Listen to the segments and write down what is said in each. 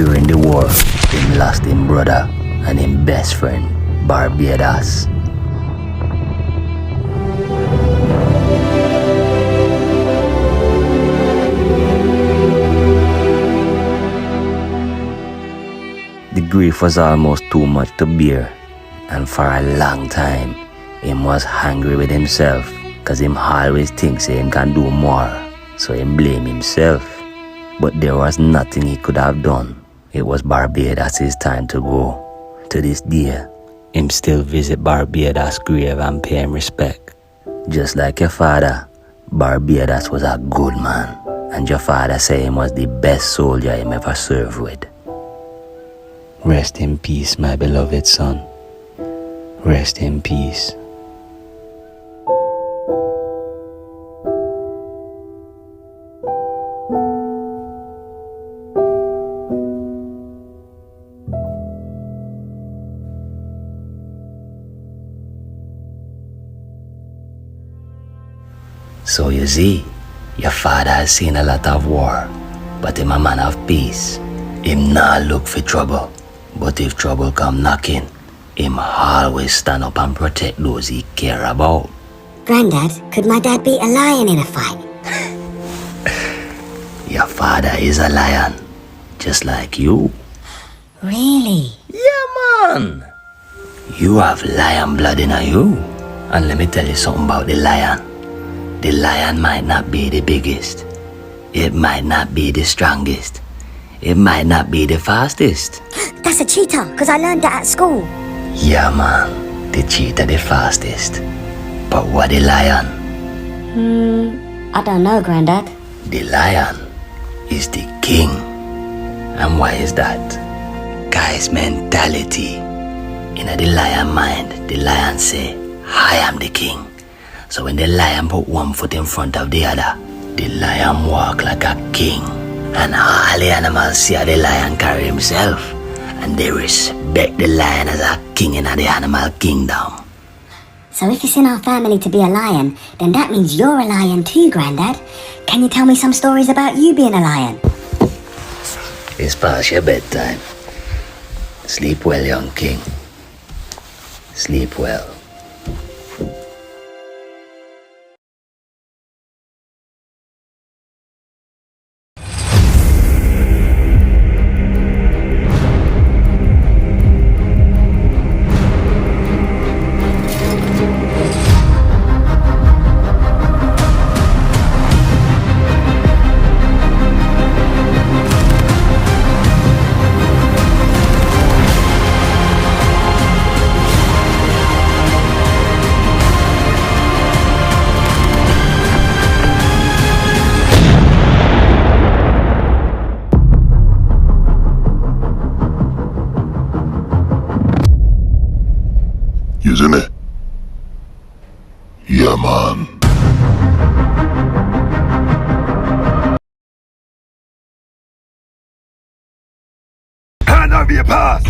During the war, him lost him brother and him best friend, Barbados. The grief was almost too much to bear, and for a long time, him was angry with himself, cause him always thinks him can do more, so him blame himself. But there was nothing he could have done. It was Barbados' time to go. To this day, him still visit Barbados' grave and pay him respect. Just like your father, Barbados was a good man, and your father say him was the best soldier him ever served with. Rest in peace, my beloved son. Rest in peace. So you see, your father has seen a lot of war, but him a man of peace. Him not look for trouble, but if trouble come knocking, him always stand up and protect those he care about. Granddad, could my dad beat a lion in a fight? Your father is a lion, just like you. Really? Yeah, man. You have lion blood in you. And let me tell you something about the lion. The lion might not be the biggest. It might not be the strongest. It might not be the fastest. That's a cheetah, because I learned that at school. Yeah, man. The cheetah the fastest. But what the lion? I don't know, Granddad. The lion is the king. And why is that? Guy's mentality. In the lion mind, the lion say, I am the king. So when the lion put one foot in front of the other, the lion walk like a king. And all the animals see how the lion carry himself. And they respect the lion as a king in the animal kingdom. So if it's in our family to be a lion, then that means you're a lion too, Granddad. Can you tell me some stories about you being a lion? It's past your bedtime. Sleep well, young king. Sleep well. Isn't it? Yeah, man. Hand over your pass!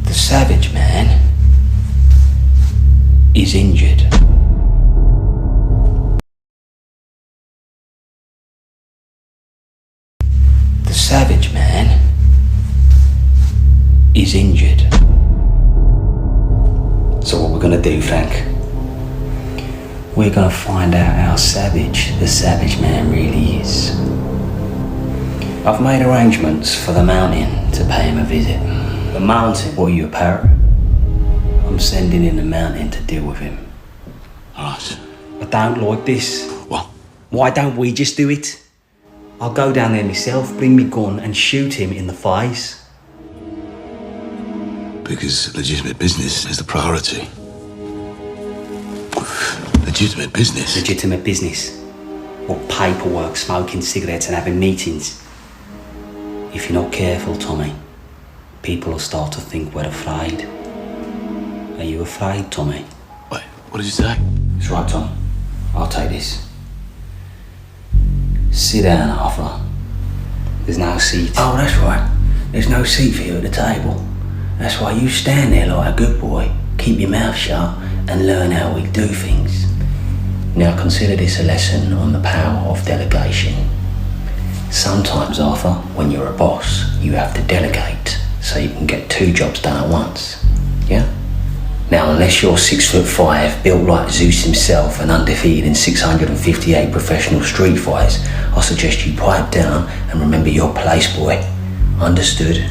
The savage man is injured. The savage man is injured. So what we're gonna do, Frank? We're gonna find out how savage the savage man really is. I've made arrangements for the mountain to pay him a visit. The mountain? What are you, a parrot? I'm sending in the mountain to deal with him. Alright. I don't like this. What? Why don't we just do it? I'll go down there myself, bring me gun and shoot him in the face. Because legitimate business is the priority. Legitimate business? Legitimate business. What, paperwork, smoking cigarettes and having meetings? If you're not careful, Tommy, people will start to think we're afraid. Are you afraid, Tommy? Wait, what did you say? It's right, Tom. I'll take this. Sit down, Arthur. There's no seat. Oh, that's right. There's no seat for you at the table. That's why you stand there like a good boy, keep your mouth shut, and learn how we do things. Now consider this a lesson on the power of delegation. Sometimes, Arthur, when you're a boss, you have to delegate so you can get 2 jobs done at once. Yeah? Now, unless you're 6'5", built like Zeus himself and undefeated in 658 professional street fights, I suggest you pipe down and remember your place, boy. Understood?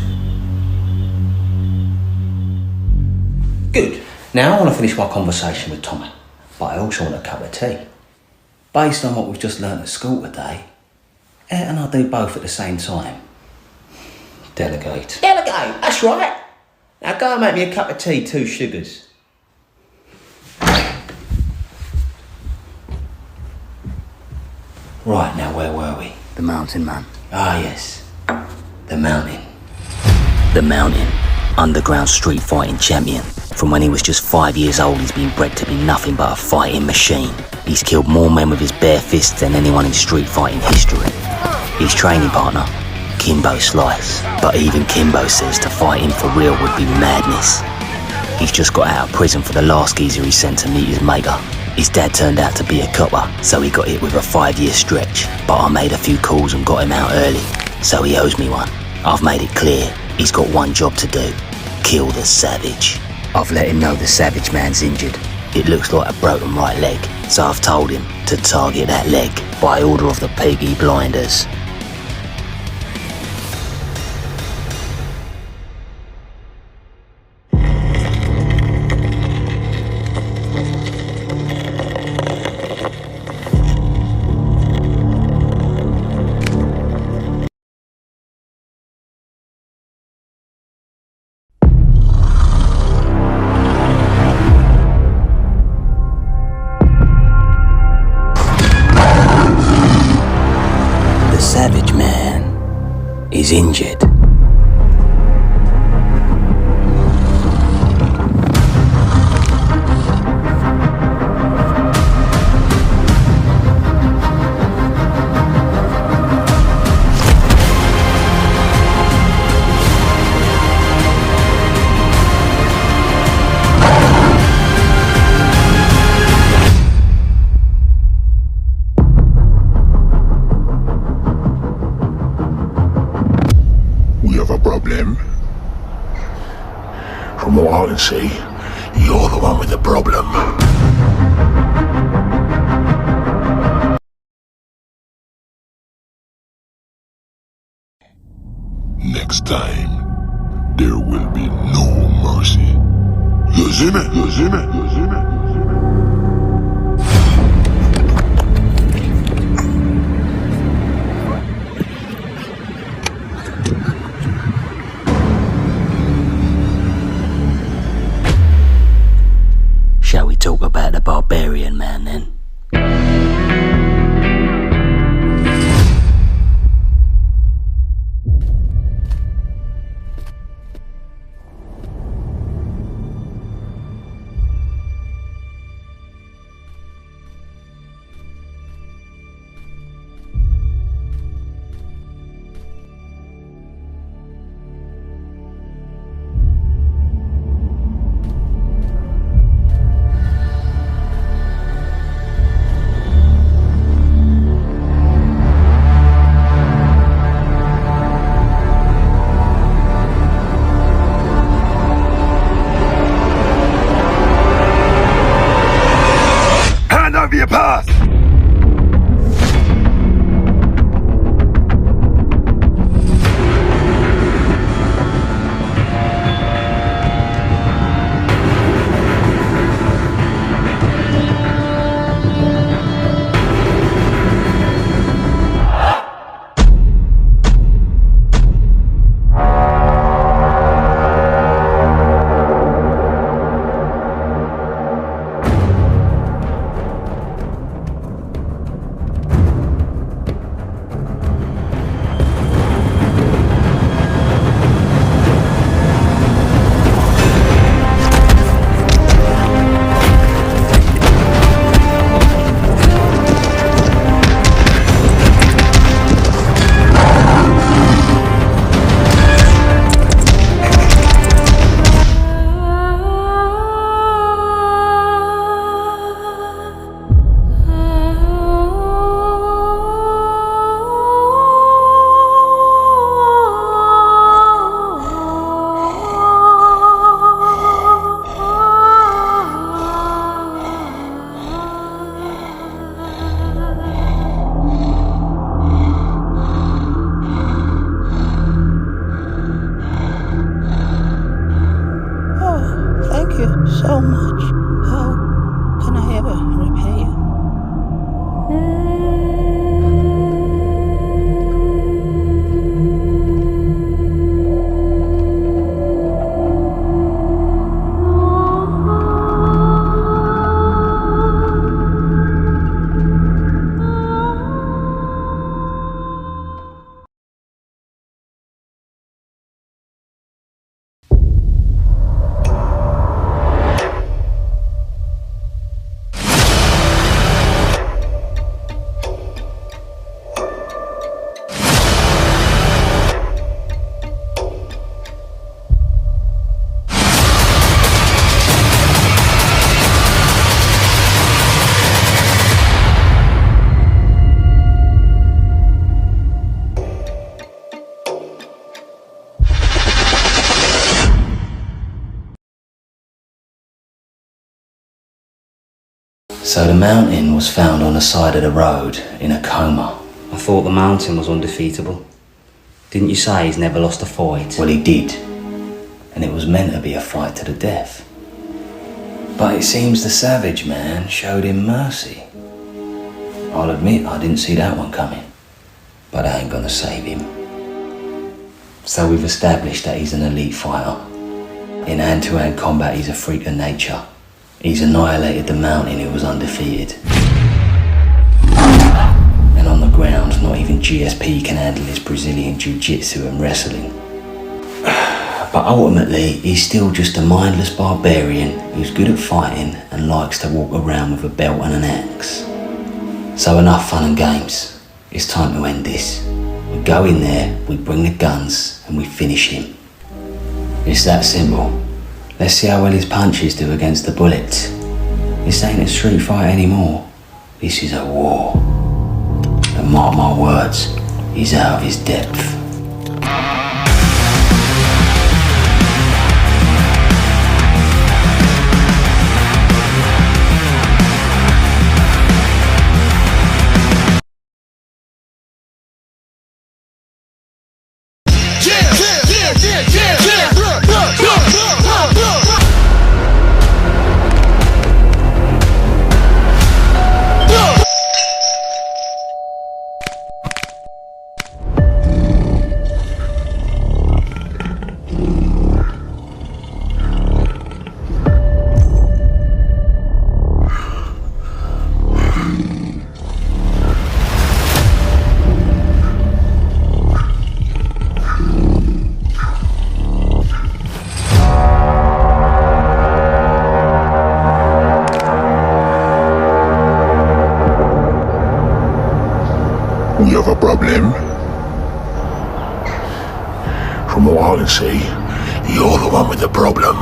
Good. Now I want to finish my conversation with Tommy, but I also want a cup of tea. Based on what we've just learned at school today, and I'll do both at the same time. Delegate. Delegate, that's right. Now go and make me a cup of tea, 2 sugars. Right, now where were we? The mountain man. Ah, yes. The mountain. The mountain. Underground street fighting champion. From when he was just 5 years old, he's been bred to be nothing but a fighting machine. He's killed more men with his bare fists than anyone in street fighting history. His training partner, Kimbo Slice. But even Kimbo says to fight him for real would be madness. He's just got out of prison for the last geezer he sent to meet his maker. His dad turned out to be a copper, so he got hit with a 5-year stretch. But I made a few calls and got him out early, so he owes me one. I've made it clear, he's got one job to do. Kill the savage. I've let him know the savage man's injured. It looks like a broken right leg, so I've told him to target that leg by order of the Peaky Blinders. Savage man is injured. From what I can see, you're the one with the problem. Next time, there will be no mercy. You see me? You see me? You see me? Shall we talk about the barbarian man then? you so much. How can I ever repay you? So the mountain was found on the side of the road in a coma. I thought the mountain was undefeatable. Didn't you say he's never lost a fight? Well, he did. And it was meant to be a fight to the death. But it seems the savage man showed him mercy. I'll admit I didn't see that one coming. But I ain't gonna save him. So we've established that he's an elite fighter. In hand-to-hand combat, he's a freak of nature. He's annihilated the mountain who was undefeated. And on the ground, not even GSP can handle his Brazilian jiu-jitsu and wrestling. But ultimately, he's still just a mindless barbarian who's good at fighting and likes to walk around with a belt and an axe. So enough fun and games. It's time to end this. We go in there, we bring the guns, and we finish him. It's that simple. Let's see how well his punches do against the bullets. This ain't a street fight anymore. This is a war. And mark my words, he's out of his depth. We have a problem. From what I can see, you're the one with the problem.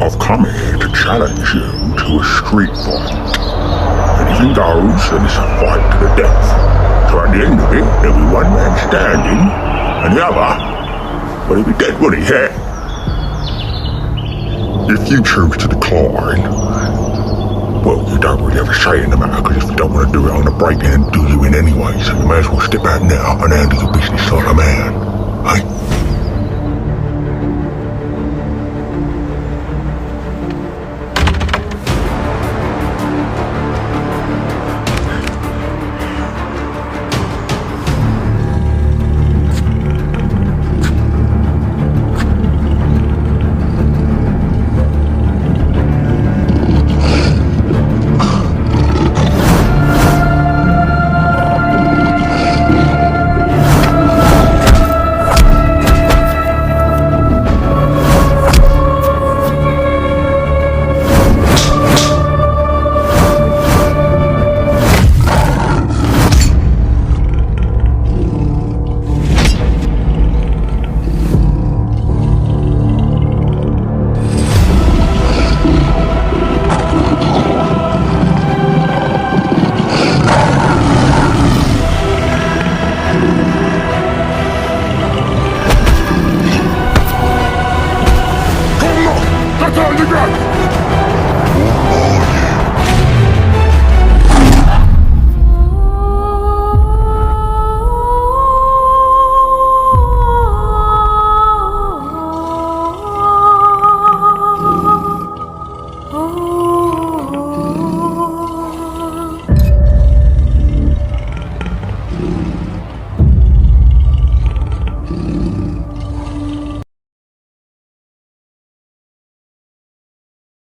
I've come here to challenge you to a street fight. Anything goes, and it's a fight to the death. So at the end of it, there'll be one man standing, and the other, well, he'll be dead, won't he? Yeah. If you choose to decline, well, you don't really have a say in the matter, because if you don't want to do it, I'm going to break in and do you in anyway, so you may as well step out now and handle your business like a man.